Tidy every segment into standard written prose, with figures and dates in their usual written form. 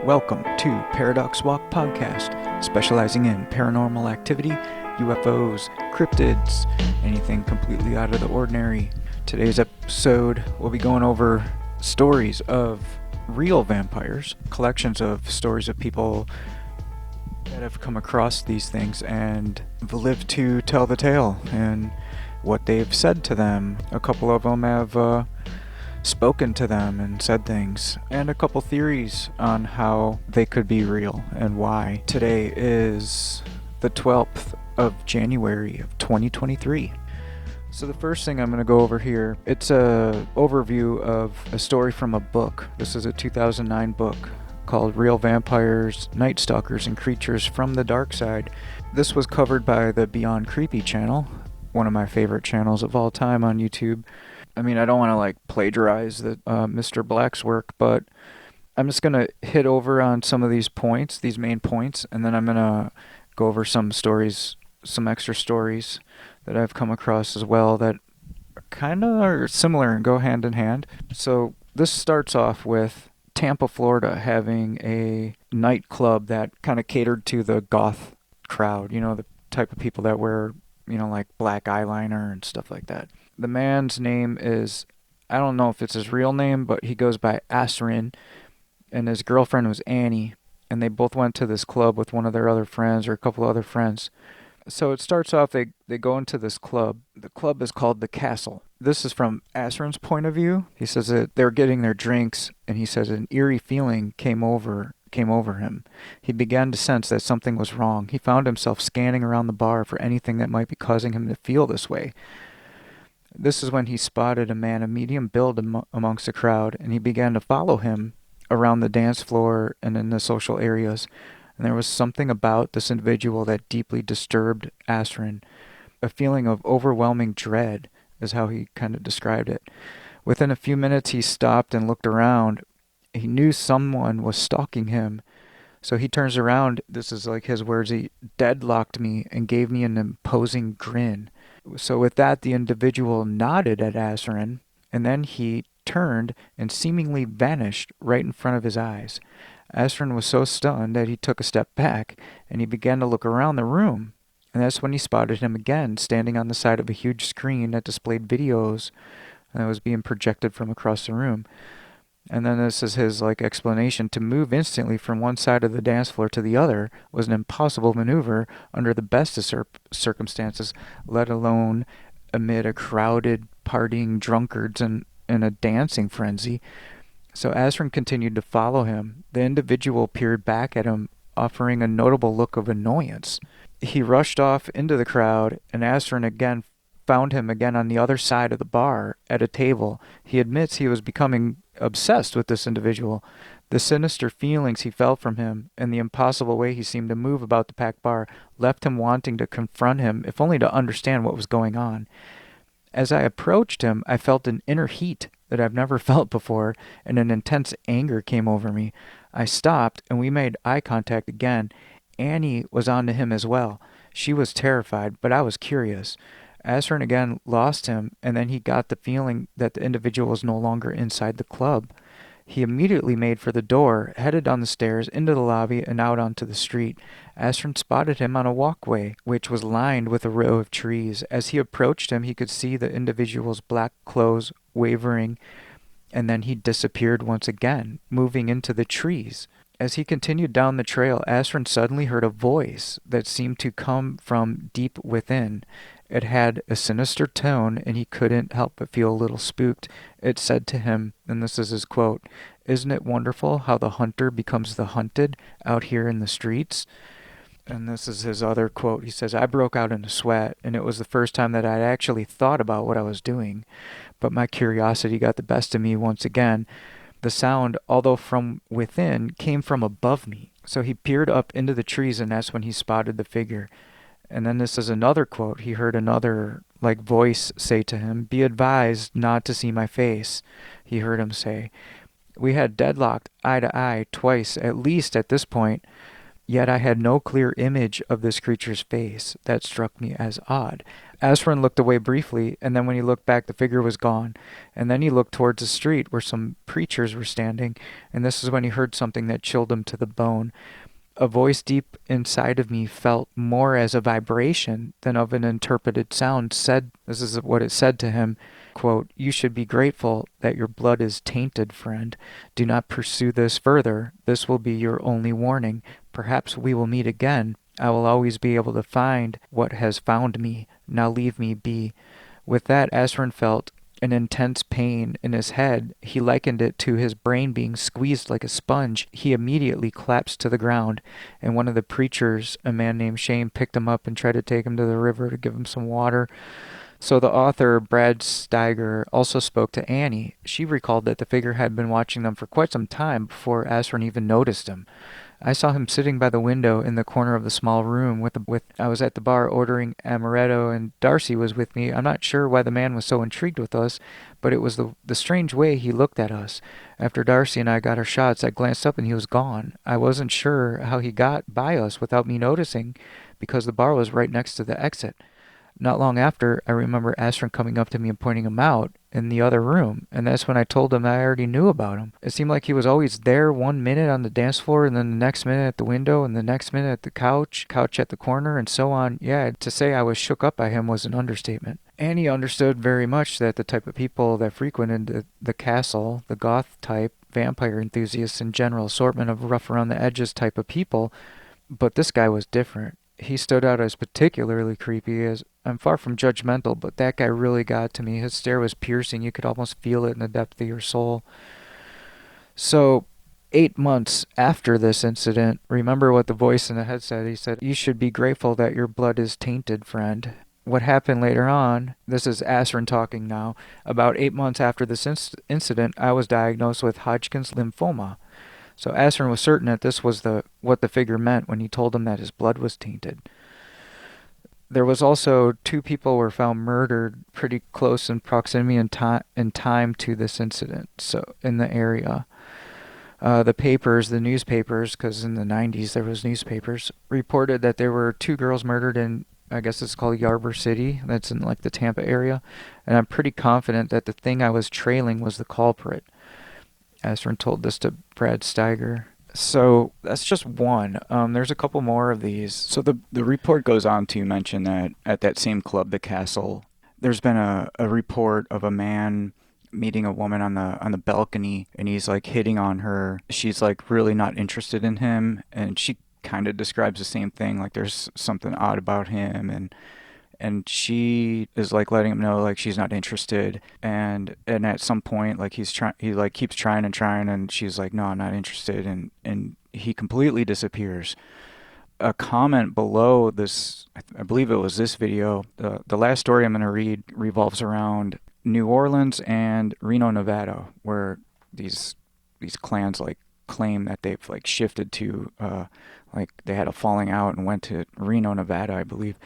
Welcome to ParadoxWalk podcast, specializing in paranormal activity, UFOs, cryptids, anything completely out of the ordinary. Today's episode, we'll be going over stories of real vampires, collections of stories of people that have come across these things and lived to tell the tale and what they've said to them. A couple of them have spoken to them and said things, and a couple theories on how they could be real and why. Today is the 12th of January of 2023. So the first thing I'm going to go over here, it's a overview of a story from a book. This is a 2009 book called Real Vampires, Night Stalkers, and Creatures from the Dark Side. This was covered by the Beyond Creepy channel, one of my favorite channels of all time on YouTube. I mean, I don't want to plagiarize Mr. Black's work, but I'm just going to hit over on some of these points, these main points, and then I'm going to go over some stories, some extra stories that I've come across as well that kind of are similar and go hand in hand. So this starts off with Tampa, Florida, having a nightclub that kind of catered to the goth crowd, the type of people that wear, black eyeliner and stuff like that. The man's name is, I don't know if it's his real name, but he goes by Asrin, and his girlfriend was Annie, and they both went to this club with one of their other friends or a couple other friends. So it starts off, they go into this club. The club is called The Castle. This is from Asrin's point of view. He says that they're getting their drinks, and he says an eerie feeling came over him. He began to sense that something was wrong. He found himself scanning around the bar for anything that might be causing him to feel this way. This is when he spotted a man of medium build amongst the crowd, and he began to follow him around the dance floor and in the social areas. And there was something about this individual that deeply disturbed Asrin. A feeling of overwhelming dread is how he kind of described it. Within a few minutes, he stopped and looked around. He knew someone was stalking him. So he turns around, this is his words, he deadlocked me and gave me an imposing grin. So with that, the individual nodded at Asrin, and then he turned and seemingly vanished right in front of his eyes. Asrin was so stunned that he took a step back, and he began to look around the room. And that's when he spotted him again, standing on the side of a huge screen that displayed videos that was being projected from across the room. And then this is his explanation. To move instantly from one side of the dance floor to the other was an impossible maneuver under the best of circumstances, let alone amid a crowded, partying drunkards and a dancing frenzy. So Asrin continued to follow him. The individual peered back at him, offering a notable look of annoyance. He rushed off into the crowd, and Asrin again found him again on the other side of the bar at a table. He admits he was becoming obsessed with this individual. The sinister feelings he felt from him and the impossible way he seemed to move about the packed bar left him wanting to confront him, if only to understand what was going on. As I approached him, I felt an inner heat that I've never felt before, and an intense anger came over me. I stopped, and we made eye contact again. Annie was on to him as well. She was terrified, but I was curious. Asrin again lost him, and then he got the feeling that the individual was no longer inside the club. He immediately made for the door, headed down the stairs, into the lobby, and out onto the street. Asrin spotted him on a walkway, which was lined with a row of trees. As he approached him, he could see the individual's black clothes wavering, and then he disappeared once again, moving into the trees. As he continued down the trail, Asrin suddenly heard a voice that seemed to come from deep within. It had a sinister tone, and he couldn't help but feel a little spooked. It said to him, and this is his quote, "Isn't it wonderful how the hunter becomes the hunted out here in the streets?" And this is his other quote. He says, "I broke out in a sweat, and it was the first time that I'd actually thought about what I was doing. But my curiosity got the best of me once again. The sound, although from within, came from above me." So he peered up into the trees, and that's when he spotted the figure. And then this is another quote. He heard another voice say to him, "Be advised not to see my face," he heard him say. We had deadlocked eye to eye twice, at least at this point. Yet I had no clear image of this creature's face. That struck me as odd. Asrin looked away briefly, and then when he looked back, the figure was gone. And then he looked towards the street where some preachers were standing, and this is when he heard something that chilled him to the bone. A voice deep inside of me felt more as a vibration than of an interpreted sound said, this is what it said to him, quote, "You should be grateful that your blood is tainted, friend. Do not pursue this further. This will be your only warning. Perhaps we will meet again. I will always be able to find what has found me. Now leave me be." With that, Asrin felt an intense pain in his head. He likened it to his brain being squeezed like a sponge. He immediately collapsed to the ground, and one of the preachers, a man named Shane, picked him up and tried to take him to the river to give him some water. So the author, Brad Steiger, also spoke to Annie. She recalled that the figure had been watching them for quite some time before Asrin even noticed him. I saw him sitting by the window in the corner of the small room I was at the bar ordering amaretto, and Darcy was with me. I'm not sure why the man was so intrigued with us, but it was the strange way he looked at us. After Darcy and I got our shots, I glanced up and he was gone. I wasn't sure how he got by us without me noticing, because the bar was right next to the exit. Not long after, I remember Astron coming up to me and pointing him out in the other room, and that's when I told him I already knew about him. It seemed like he was always there 1 minute on the dance floor, and then the next minute at the window, and the next minute at the couch at the corner, and so on. Yeah, to say I was shook up by him was an understatement. Annie understood very much that the type of people that frequented the castle, the goth type, vampire enthusiasts in general, assortment of rough around the edges type of people, but this guy was different. He stood out as particularly creepy. As I'm far from judgmental, but that guy really got to me. His stare was piercing. You could almost feel it in the depth of your soul. So, 8 months after this incident, remember what the voice in the head said. He said, "You should be grateful that your blood is tainted, friend." What happened later on, this is Asrin talking now, about 8 months after this incident, I was diagnosed with Hodgkin's lymphoma. So Asrin was certain that this was what the figure meant when he told him that his blood was tainted. There was also 2 people were found murdered pretty close in proximity and time to this incident. So in the area, the newspapers, because in the 90s there was newspapers, reported that there were 2 girls murdered in, I guess it's called Ybor City. That's in like the Tampa area, and I'm pretty confident that the thing I was trailing was the culprit. Asrin told this to Brad Steiger. So that's just one. There's a couple more of these. So the report goes on to mention that at that same club, the Castle, there's been a report of a man meeting a woman on the balcony, and he's like hitting on her. She's like really not interested in him, and she kind of describes the same thing. Like there's something odd about him, and she is like letting him know like she's not interested, and at some point like he like keeps trying and she's like, no, I'm not interested, and he completely disappears. A comment below this, I believe it was this video, the last story I'm going to read revolves around New Orleans and Reno, Nevada, where these clans like claim that they've like shifted to like they had a falling out and went to Reno, Nevada, I believe.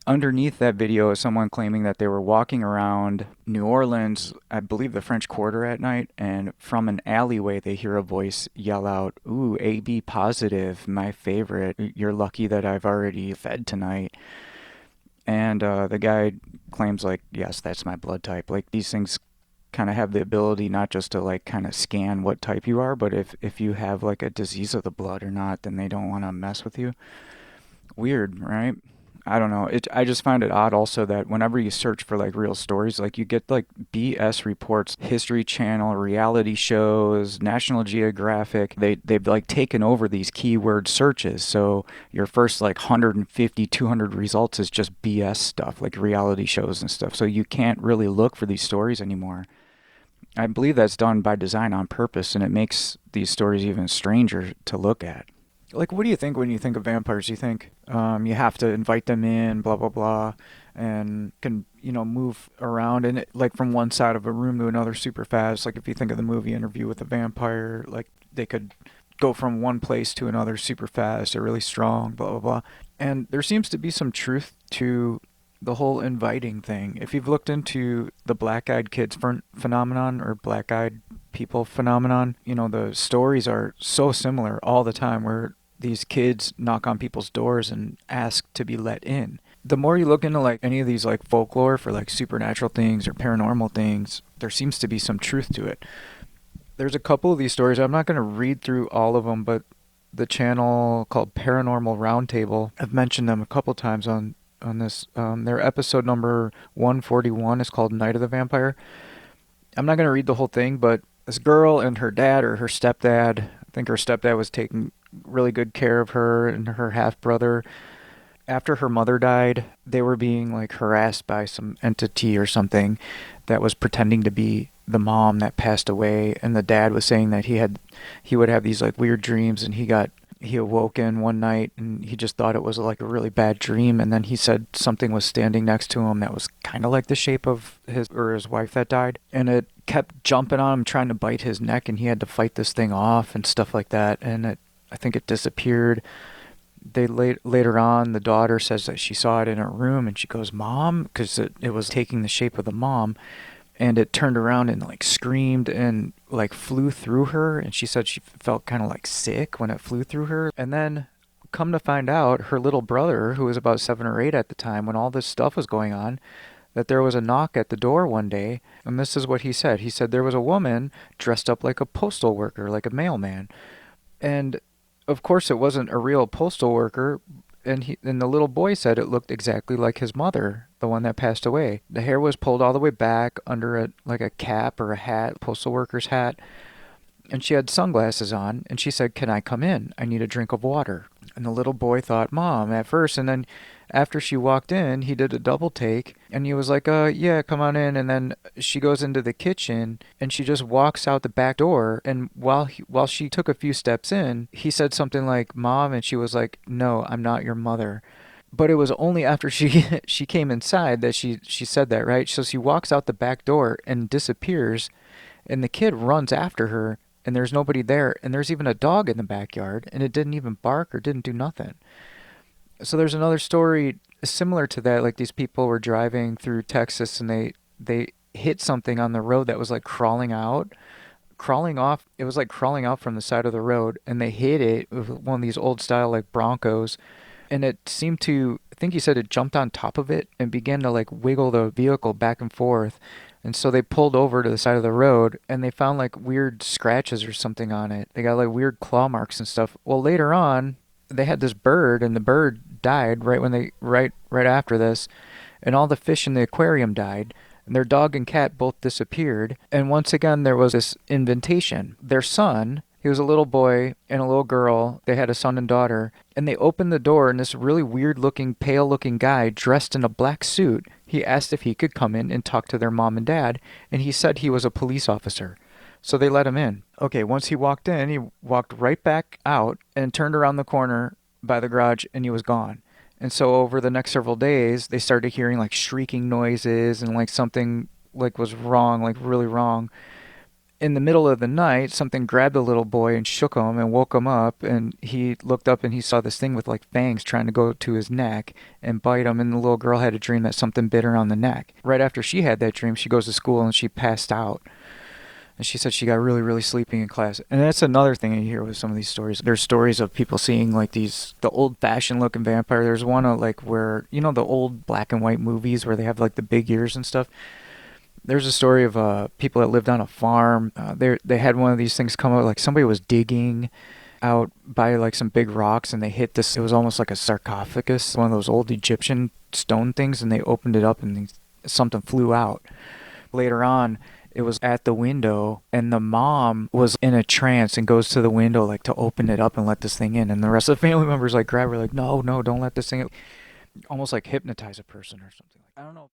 Underneath that video is someone claiming that they were walking around New Orleans, I believe the French Quarter at night, and from an alleyway they hear a voice yell out, "Ooh, AB positive, my favorite. You're lucky that I've already fed tonight." And the guy claims like, yes, that's my blood type. Like these things kind of have the ability not just to like kind of scan what type you are, but if you have like a disease of the blood or not, then they don't want to mess with you. Weird, right? I don't know. I just find it odd also that whenever you search for like real stories, like you get like BS reports, History Channel, reality shows, National Geographic. They've like taken over these keyword searches. So your first like 150, 200 results is just BS stuff, like reality shows and stuff. So you can't really look for these stories anymore. I believe that's done by design on purpose, and it makes these stories even stranger to look at. Like, what do you think when you think of vampires? You think you have to invite them in, blah, blah, blah, and can, move around and like from one side of a room to another super fast. Like if you think of the movie Interview with a Vampire, like they could go from one place to another super fast or really strong, blah, blah, blah. And there seems to be some truth to the whole inviting thing. If you've looked into the black-eyed kids phenomenon or black-eyed people phenomenon, the stories are so similar all the time where these kids knock on people's doors and ask to be let in. The more you look into like any of these like folklore for like supernatural things or paranormal things, there seems to be some truth to it. There's a couple of these stories. I'm not going to read through all of them, but the channel called Paranormal Roundtable, I've mentioned them a couple times on this. Their episode number 141 is called Night of the Vampire. I'm not going to read the whole thing, but this girl and her dad, or her stepdad, I think her stepdad was taking really good care of her and her half brother. After her mother died, they were being like harassed by some entity or something that was pretending to be the mom that passed away, and the dad was saying that he would have these like weird dreams, and he awoke in one night and he just thought it was like a really bad dream, and then he said something was standing next to him that was kind of like the shape of his wife that died, and it kept jumping on him trying to bite his neck, and he had to fight this thing off and stuff like that, and I think it disappeared. Later on, the daughter says that she saw it in her room, and she goes, "Mom," because it was taking the shape of the mom, and it turned around and like screamed and like flew through her, and she said she felt kind of like sick when it flew through her. And then come to find out, her little brother, who was about 7 or 8 at the time when all this stuff was going on, that there was a knock at the door one day, and this is what he said. He said there was a woman dressed up like a postal worker, like a mailman, and of course it wasn't a real postal worker, and the little boy said it looked exactly like his mother, the one that passed away. The hair was pulled all the way back under a cap or a hat, postal worker's hat, and she had sunglasses on, and she said, "Can I come in? I need a drink of water." And the little boy thought, "Mom," at first, and then after she walked in, he did a double take, and he was like, yeah, come on in." And then she goes into the kitchen, and she just walks out the back door, and while she took a few steps in, he said something like, "Mom," and she was like, "No, I'm not your mother." But it was only after she came inside that she said that, right? So she walks out the back door and disappears, and the kid runs after her, and there's nobody there, and there's even a dog in the backyard, and it didn't even bark or didn't do nothing. So there's another story similar to that. Like these people were driving through Texas, and they hit something on the road that was like crawling off. It was like crawling out from the side of the road, and they hit it with one of these old style like Broncos, and it seemed to, I think he said it jumped on top of it and began to like wiggle the vehicle back and forth. And so they pulled over to the side of the road, and they found like weird scratches or something on it. They got like weird claw marks and stuff. Well, later on, they had this bird, and the bird died right after this, and all the fish in the aquarium died, and their dog and cat both disappeared. And once again, there was this invitation. Their son, he was a little boy and a little girl. They had a son and daughter, and they opened the door, and this really weird looking, pale looking guy dressed in a black suit, he asked if he could come in and talk to their mom and dad, and he said he was a police officer. So they let him in. Okay, once he walked in, he walked right back out and turned around the corner by the garage, and he was gone. And so over the next several days, they started hearing like shrieking noises, and like something like was wrong, like really wrong. In the middle of the night, something grabbed the little boy and shook him and woke him up, and he looked up and he saw this thing with like fangs trying to go to his neck and bite him, and the little girl had a dream that something bit her on the neck. Right after she had that dream, she goes to school and she passed out. And she said she got really, really sleepy in class. And that's another thing you hear with some of these stories. There's stories of people seeing like the old-fashioned looking vampire. There's one like where, you know, the old black and white movies where they have like the big ears and stuff. There's a story of people that lived on a farm. They had one of these things come out, like somebody was digging out by like some big rocks, and they hit this. It was almost like a sarcophagus, one of those old Egyptian stone things, and they opened it up, and something flew out. Later on, it was at the window, and the mom was in a trance and goes to the window like to open it up and let this thing in, and the rest of the family members like grab her like, no, don't let this thing in. Almost like hypnotize a person or something. I don't know.